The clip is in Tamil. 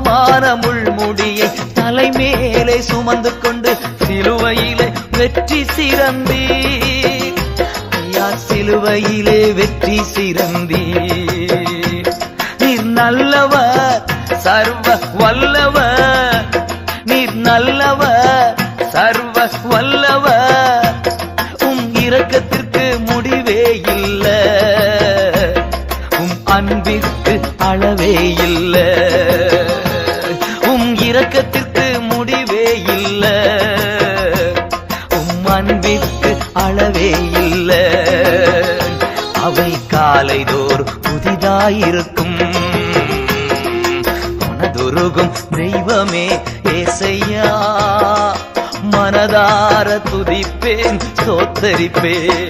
பாவமான முள்முடியை தலைமேலே சுமந்து கொண்டு சிலுவையிலே வெற்றி சிறந்தீர் ஐயா, சிலுவையிலே வெற்றி சிறந்தீர். நீர் நல்லவர், சர்வ வல்லவர், நீர் நல்லவர், சர்வ வல்லவர். இரக்கத்திற்கு முடிவே இல்ல, அன்பிற்கு அளவே இல்ல. இரக்கத்திற்கு முடிவே இல்ல, அன்பிற்கு அளவே இல்ல. அவை காலைதோறும் புதிதாயிருக்கும், மனதுருகும் தெய்வமே ஏசையா. மனதார துதிப்பேன், ஸ்தோத்தரிப்பேன்.